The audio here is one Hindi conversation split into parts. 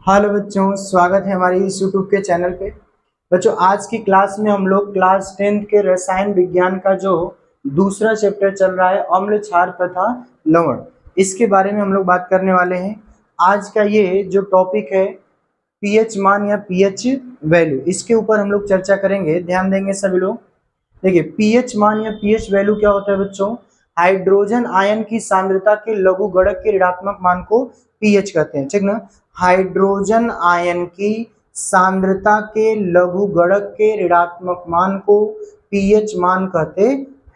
हेलो बच्चों, स्वागत है हमारे इस यूट्यूब के चैनल पे। बच्चों, आज की क्लास में हम लोग क्लास 10th के रसायन विज्ञान का जो दूसरा चैप्टर चल रहा है अम्ल क्षार तथा लवण, इसके बारे में हम लोग बात करने वाले हैं। आज का ये जो टॉपिक है पीएच मान या पीएच वैल्यू, इसके ऊपर हम लोग चर्चा करेंगे। ध्यान देंगे सभी लोग। देखिए, पीएच मान या पीएच वैल्यू क्या होता है बच्चों? हाइड्रोजन आयन की सांद्रता के लघुगणक के ऋणात्मक मान को पीएच कहते हैं, ठीक ना। हाइड्रोजन आयन की सांद्रता के लघुगणक के ऋणात्मक मान को पीएच मान कहते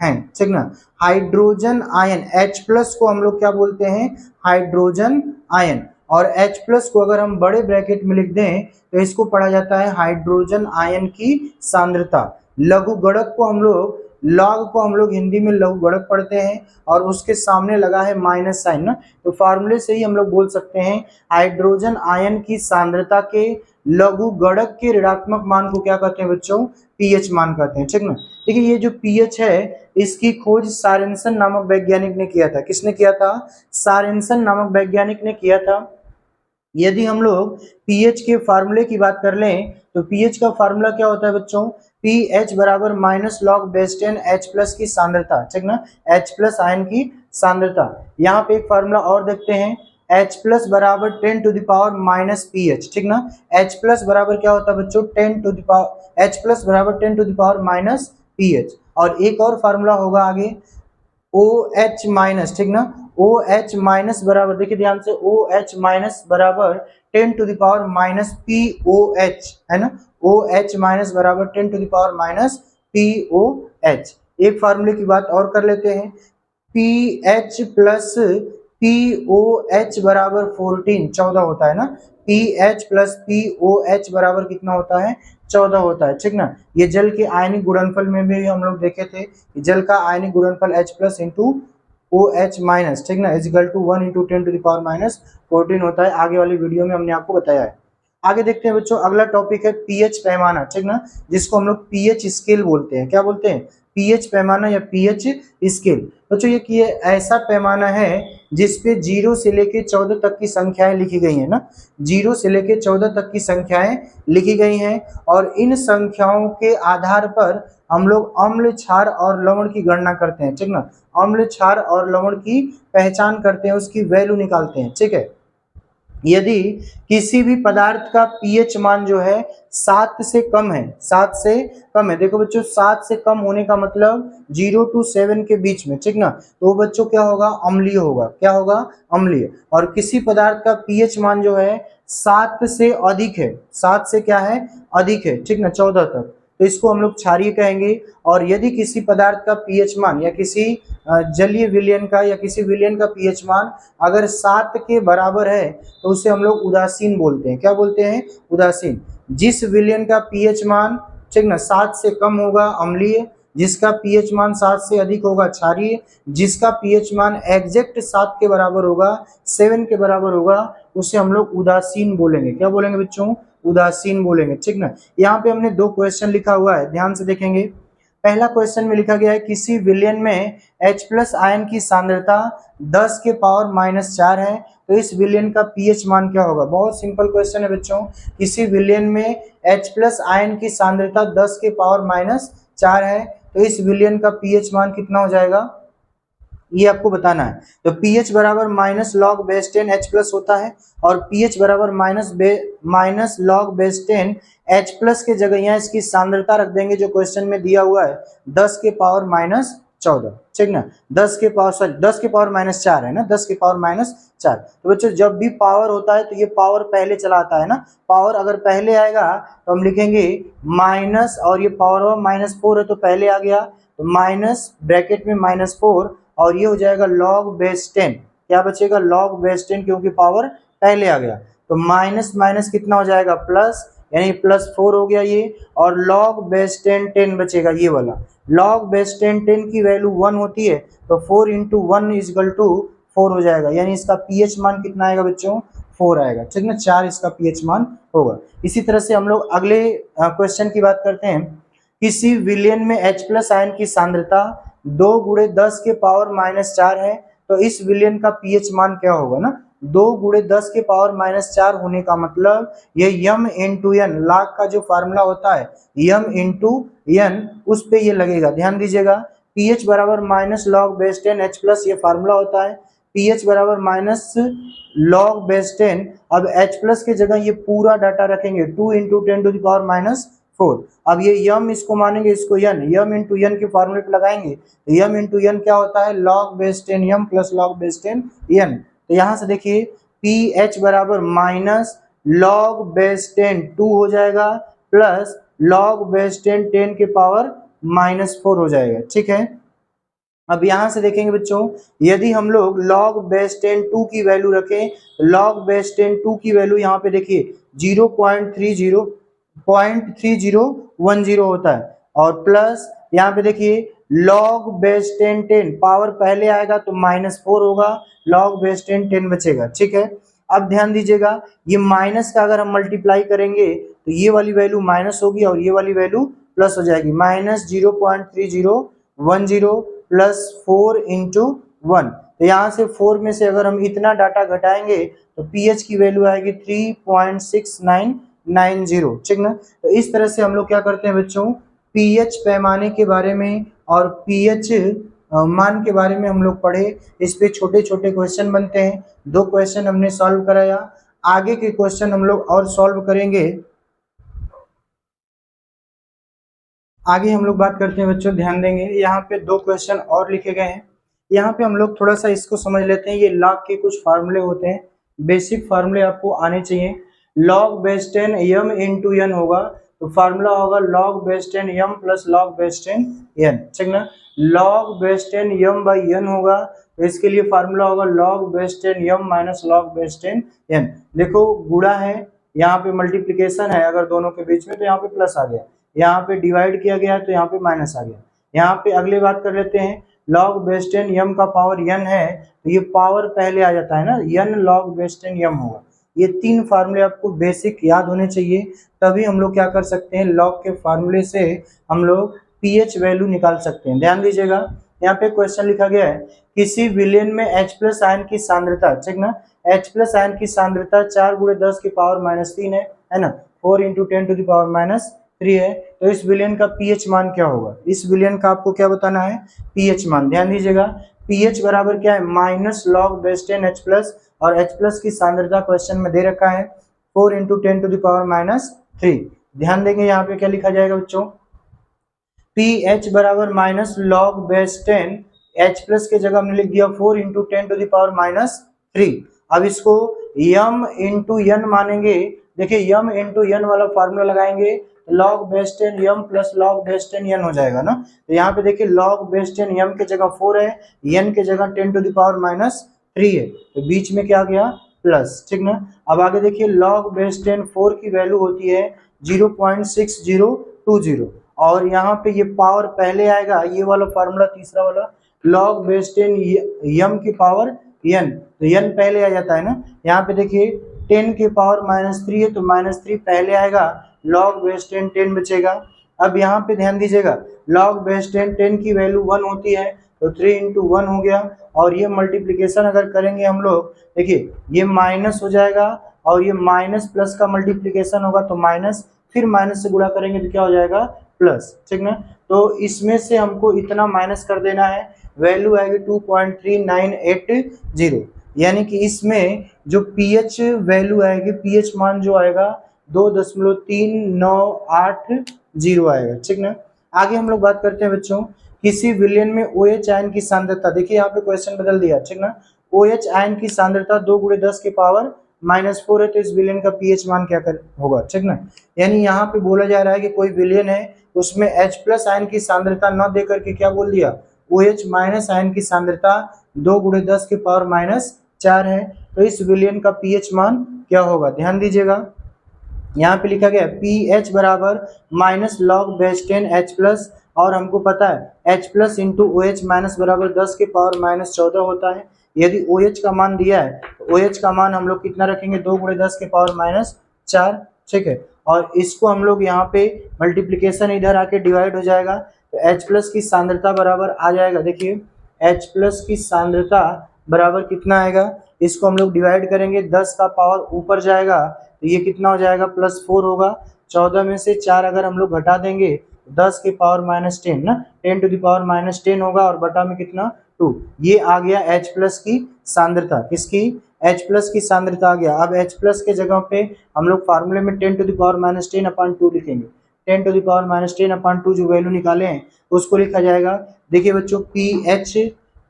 हैं, ठीक ना। हाइड्रोजन आयन H प्लस को हम लोग क्या बोलते हैं? Hydrogen ion. और H प्लस को अगर हम बड़े ब्रैकेट में लिख दें तो इसको पढ़ा जाता है हाइड्रोजन आयन की सांद्रता। लघुगणक को हम लोग लॉग को हम लोग हिंदी में लघुगणक पढ़ते हैं और उसके सामने लगा है माइनस साइन ना, तो फार्मूले से ही हम लोग बोल सकते हैं हाइड्रोजन आयन की सांद्रता के लघुगणक के ऋणात्मक मान को क्या कहते हैं बच्चों? पीएच मान कहते हैं, ठीक ना। देखिए, ये जो पीएच है इसकी खोज सारेंसन नामक वैज्ञानिक ने किया था। किसने किया था? सारेंसन नामक वैज्ञानिक ने किया था। यदि हम लोग पीएच के फार्मूले की बात कर लें तो पीएच का फार्मूला क्या होता है बच्चों? पीएच बराबर minus log base 10 H plus की सांद्रता, ठीक ना। H प्लस आयन की सांद्रता। यहाँ पे एक फार्मूला और देखते हैं, H प्लस बराबर 10 to the power minus pH, ठीक ना। H प्लस बराबर क्या होता है बच्चों? 10 to the power H plus बराबर 10 to the power minus pH. और एक और फार्मूला होगा आगे ओ एच माइनस, ठीक ना। ओ एच माइनस बराबर, देखिए ध्यान से, ओ एच माइनस बराबर 10 to the power minus P O H, है ना। ओ एच माइनस बराबर 10 to the power minus P O H. एक फार्मूले की बात और कर लेते हैं, P H plus P O H बराबर 14 होता है ना। P H plus P O H बराबर कितना होता है? 14 होता है, ठीक ना। ये जल के आयनिक गुणनफल में भी हम लोग देखे थे कि जल का आयनिक गुणनफल H plus into O H minus, ठीक ना, equal to 1 into 10 to the power minus 14 होता है। आगे वाली वीडियो में हमने आपको बताया है। आगे देखते हैं बच्चों, अगला टॉपिक है पीएच पैमाना, ठीक ना, जिसको हम लोग पीएच स्केल बोलते हैं। क्या बोलते हैं? पीएच पैमाना या पीएच स्केल। बच्चों, ये ऐसा पैमाना है जिसपे 0 से लेके 14 तक की संख्याएं लिखी गई है ना। 0 से लेके 14 तक की संख्याएं लिखी गई हैं और इन संख्याओं के आधार पर हम लोग अम्ल क्षार और लवण की गणना करते हैं, ठीक ना। अम्ल क्षार और लवण की पहचान करते हैं, उसकी वैल्यू निकालते हैं, ठीक है। यदि किसी भी पदार्थ का पीएच मान जो है 7 से कम है, 7 से कम है, देखो बच्चों, 7 से कम होने का मतलब 0 to 7 के बीच में, ठीक ना, तो बच्चों क्या होगा? अम्लीय होगा। क्या होगा? अम्लीय। और किसी पदार्थ का पीएच मान जो है 7 से अधिक है, 7 से क्या है? अधिक है, ठीक ना, 14 तक, तो इसको हम लोग क्षारीय कहेंगे। और यदि किसी पदार्थ का पीएच मान या किसी जलीय विलयन का या किसी विलयन का पीएच मान अगर 7 के बराबर है तो उसे हम लोग उदासीन बोलते हैं। क्या बोलते हैं? उदासीन। जिस विलयन का पीएच मान, ठीक ना, 7 से कम होगा अम्लीय, जिसका पीएच मान 7 से अधिक होगा क्षारीय, जिसका पीएच मान एग्जैक्ट 7 के बराबर होगा, 7 के बराबर होगा, उसे हम लोग उदासीन बोलेंगे। क्या बोलेंगे बच्चों? उदासीन बोलेंगे, ठीक ना। यहाँ पे हमने 2 क्वेश्चन लिखा हुआ है, ध्यान से देखेंगे। पहला क्वेश्चन में लिखा गया है किसी विलयन में H प्लस आयन की सांद्रता 10 के पावर माइनस 4 है, तो इस विलयन का पीएच मान क्या होगा? बहुत सिंपल क्वेश्चन है बच्चों। किसी विलयन में H प्लस आयन की सांद्रता 10 के पावर माइनस 4 है, तो इस विलयन का पीएच मान कितना हो जाएगा? ये आपको बताना है। तो pH बराबर minus log base 10 H plus होता है और pH बराबर minus log base 10 H plus के जगह यहाँ इसकी सांद्रता रख देंगे जो क्वेश्चन में दिया हुआ है 10 के पावर माइनस 14, ठीक ना। 10 के पावर माइनस 4 है ना, 10 के पावर माइनस 4। तो बच्चों, जब भी पावर होता है तो ये पावर पहले चला आता है ना। पावर अगर पहले आएगा तो हम लिखेंगे माइनस, और ये पावर -4 है तो पहले आ गया तो माइनस ब्रैकेट में -4 और ये हो जाएगा लॉग बेस 10। क्या बचेगा? लॉग बेस 10, क्योंकि पावर पहले आ गया। तो माइनस माइनस कितना हो जाएगा? प्लस, यानी +4 हो गया ये, और लॉग बेस 10 10 बचेगा ये वाला। लॉग बेस 10 10 की वैल्यू 1 होती है तो 4 इंटू 1 इजकल टू 4 हो जाएगा, यानी इसका पीएच मान कितना आएगा बच्चों? 4 आएगा, ठीक ना। 4 इसका पीएच मान होगा। इसी तरह से हम लोग अगले क्वेश्चन की बात करते हैं। किसी विलयन में H प्लस आयन की सांद्रता 2 × 10 के पावर -4 है, तो इस विलयन का पीएच मान क्या होगा ना? 2 गुणे 10 के पावर -4 होने का मतलब ये यम इंटू एन, लाख का जो फार्मूला होता है यम इंटू एन, उस पे ये लगेगा। ध्यान दीजिएगा, पीएच बराबर minus log base 10 H plus, ये फार्मूला होता है पीएच बराबर माइनस लॉग बेस 10। अब एच प्लस की जगह ये पूरा डाटा रखेंगे 2 इंटू 10 टू द पावर -4। अब ये यम इसको मानेंगे, इसको यन, यम इंटू यन के फार्मूले पे लगाएंगे तो यम इंटू यन क्या होता है, log base 10 M plus log base 10 यन। तो यहाँ से देखिए पी एच बराबर माइनस लॉग बेस 10 2 हो जाएगा प्लस लॉग बेस 10 10 के पावर -4 हो जाएगा। ठीक है, अब यहां से देखेंगे बच्चों, यदि हम लोग log बेस 10 2 की वैल्यू रखें, log बेस 10 2 की वैल्यू यहाँ पे देखिए 0.3010 होता है, और प्लस यहाँ पे देखिए log बेस 10 10 पावर पहले आएगा तो -4 होगा, log बेस 10 10 बचेगा। ठीक है, अब ध्यान दीजिएगा, ये माइनस का अगर हम मल्टीप्लाई करेंगे तो ये वाली वैल्यू माइनस होगी और ये वाली वैल्यू प्लस हो जाएगी, -0.3010 प्लस 4 इंटू 1। तो यहाँ से 4 में से अगर हम इतना डाटा घटाएंगे तो पीएच की वैल्यू आएगी 3.6990। ठीक ना, तो इस तरह से हम लोग क्या करते हैं बच्चों, पीएच पैमाने के बारे में और पीएच मान के बारे में हम लोग पढ़े, इस पे छोटे छोटे क्वेश्चन बनते हैं। 2 क्वेश्चन हमने सॉल्व कराया, आगे के क्वेश्चन हम लोग और सॉल्व करेंगे। आगे हम लोग बात करते हैं बच्चों, ध्यान देंगे, यहाँ पे 2 क्वेश्चन और लिखे गए हैं। यहाँ पे हम लोग थोड़ा सा इसको समझ लेते हैं। ये लॉग के कुछ फार्मूले होते हैं, बेसिक फार्मूले आपको आने चाहिए। Log base 10 M into N होगा तो फार्मूला होगा log base 10 M plus log base 10 N. ठीक ना, log base 10 M by N होगा तो इसके लिए फार्मूला होगा log base 10 M minus log base 10 N. देखो गुणा है, यहाँ पे मल्टीप्लीकेशन है अगर दोनों के बीच में तो यहाँ पे प्लस आ गया, यहाँ पे डिवाइड किया गया तो यहाँ पे माइनस आ गया। यहाँ पे अगली बात कर लेते हैं, लॉग बेस 10 यम का पावर यन है तो ये पावर पहले आ जाता है ना, यन लॉग बेस 10 यम होगा। ये 3 फार्मूले आपको बेसिक याद होने चाहिए, तभी हम लोग क्या कर सकते हैं, लॉग के फार्मूले से हम लोग पीएच वैल्यू निकाल सकते हैं। ध्यान दीजिएगा, यहाँ पे क्वेश्चन लिखा गया है, किसी विलेन में H प्लस आयन की सांद्रता, ठीक ना, H प्लस आयन की सांद्रता 4 गुणे 10 की पावर -3 है ना, 4 इंटू 10 टू द पावर -3 है। तो इस विलेन का पीएच मान क्या होगा, इस विलेन का आपको क्या बताना है, पीएच मान। ध्यान दीजिएगा, पीएच बराबर क्या है, minus log base 10 H plus, और H प्लस की सांद्रता क्वेश्चन में दे रखा है 4 इंटू 10 टू द पावर -3। ध्यान देंगे यहाँ पे क्या लिखा जाएगा बच्चों, पीएच बराबर minus log base 10, H plus के जगह हमने लिख दिया 4 इंटू 10 टू द पावर -3। अब इसको यम इंटू यन मानेंगे, देखिए यम इंटू यन वाला फार्मूला लगाएंगे, log base 10 M plus log base 10 यन हो जाएगा ना। तो यहाँ पे देखिए लॉग बेस 10 यम के जगह 4 है, यन के जगह 10 टू द पावर -3 है, तो बीच में क्या गया प्लस। ठीक ना, अब आगे देखिए लॉग बेस 10 4 की वैल्यू होती है 0.6020, और यहाँ पे ये पावर पहले आएगा, ये वाला फार्मूला तीसरा वाला लॉग बेस 10 यम की पावर यन, तो यन पहले आ जाता है ना। यहाँ पे देखिए 10 के पावर -3 है तो -3 पहले आएगा, लॉग बेस 10 10 बचेगा। अब यहाँ पे ध्यान दीजिएगा, लॉग बेस 10 10 की वैल्यू 1 होती है तो 3 इंटू 1 हो गया, और ये मल्टीप्लीकेशन अगर करेंगे हम लोग, देखिए ये माइनस हो जाएगा और ये माइनस प्लस का मल्टीप्लीकेशन होगा तो माइनस, फिर माइनस से गुणा करेंगे तो क्या हो जाएगा प्लस। ठीक ना, तो इसमें से हमको इतना माइनस कर देना है, वैल्यू आएगी 2.3980, यानी कि इसमें जो पीएच वैल्यू आएगी, पीएच मान जो आएगा 2.3980 आएगा। ठीक ना, आगे हम लोग बात करते हैं बच्चों, किसी विलेन में OH आयन की सांद्रता, देखिए यहाँ पे क्वेश्चन बदल दिया। ठीक ना, OH आयन की सांद्रता 2 गुणे 10 के पावर -4 है तो इस विलेन का पीएच मान क्या होगा। ठीक ना, यानी यहाँ पे बोला जा रहा है कि कोई विलेन है उसमें H प्लस आयन की सांद्रता न देकर के क्या बोल दिया, OH माइनस आयन की सांद्रता 2 गुणे 10 के पावर -4 है, तो इस विलेन का पीएच मान क्या होगा। ध्यान दीजिएगा, यहाँ पे लिखा गया पीएच बराबर minus log base 10 H plus, और हमको पता है H plus into OH minus बराबर 10 के पावर -14 होता है। यदि OH का मान दिया है तो OH का मान हम लोग कितना रखेंगे, 2 गुणे 10 के पावर -4। ठीक है, और इसको हम लोग यहाँ पे मल्टीप्लीकेशन इधर आके डिवाइड हो जाएगा, तो H प्लस की सांद्रता बराबर आ जाएगा, देखिए H प्लस की सांद्रता बराबर कितना आएगा, इसको हम लोग डिवाइड करेंगे, 10 का पावर ऊपर जाएगा तो ये कितना हो जाएगा, +4 होगा। 14 में से 4 अगर हम लोग घटा देंगे 10 के पावर -10 ना, 10 टू द पावर -10 होगा और बटा में कितना 2। ये आ गया H प्लस की सांद्रता, किसकी, H प्लस की सांद्रता आ गया। अब H प्लस के जगह पे हम लोग फार्मूले में 10 टू द पावर -10/2 लिखेंगे। 10 टू द पावर -10/2 जो वैल्यू निकाले हैं उसको लिखा जाएगा। देखिए बच्चों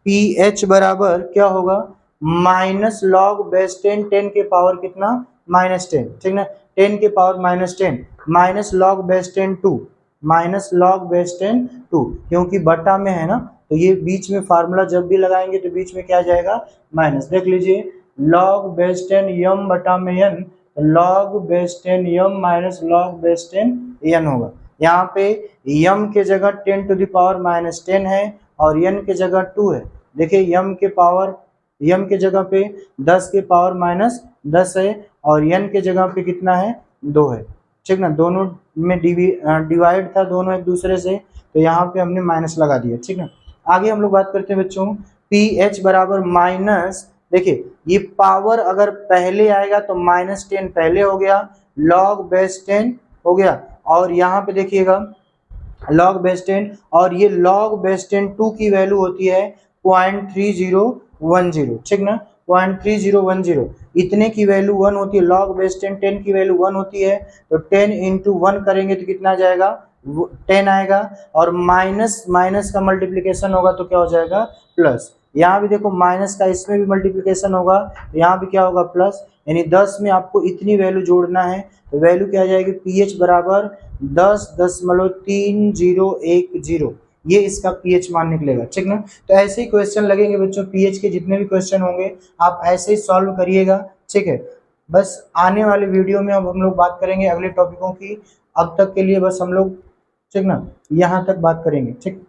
पीएच बराबर क्या होगा, माइनस लॉग बेस 10, 10 के पावर कितना -10, ठीक ना, 10 के power -10 minus log base 10 2, minus log base 10 2, क्योंकि बटा में है ना तो ये बीच में फार्मूला जब भी लगाएंगे तो बीच में क्या आ जाएगा, माइनस। देख लीजिए लॉग बेस 10 यम बटा में n, log base 10 M minus log base 10 n होगा। यहाँ पे यम के जगह 10 टू द पावर -10 है और n के जगह 2 है। देखिए यम के जगह पे 10 के पावर -10 है और n के जगह पे कितना है, 2 है, ठीक ना, दोनों में डिवाइड था दोनों एक दूसरे से, तो यहाँ पे हमने माइनस लगा दिया, ठीक ना। आगे हम लोग बात करते हैं बच्चों, पीएच बराबर माइनस, देखिए ये पावर अगर पहले आएगा तो -10 पहले हो गया, लॉग बेस 10 हो गया, और यहाँ पे देखिएगा लॉग बेस 10, और ये लॉग बेस 10 2 की वैल्यू होती है 0.3010, ठीक ना, 0.3010, इतने की वैल्यू 1 होती है, लॉग बेस 10 10 की वैल्यू 1 होती है, तो 10 इंटू 1 करेंगे तो कितना जाएगा, 10 आएगा, और माइनस माइनस का मल्टीप्लिकेशन होगा तो क्या हो जाएगा, प्लस। यहाँ भी देखो माइनस का इसमें भी मल्टीप्लिकेशन होगा तो यहाँ भी क्या होगा, प्लस, यानी 10 में आपको इतनी वैल्यू जोड़ना है, तो वैल्यू क्या आ जाएगी, पीएच बराबर 10.3010, ये इसका पीएच मान निकलेगा, ठीक ना। तो ऐसे ही क्वेश्चन लगेंगे बच्चों, पीएच के जितने भी क्वेश्चन होंगे आप ऐसे ही सॉल्व करिएगा, ठीक है। बस आने वाले वीडियो में अब हम लोग बात करेंगे अगले टॉपिकों की, अब तक के लिए बस हम लोग, ठीक ना, यहाँ तक बात करेंगे, ठीक।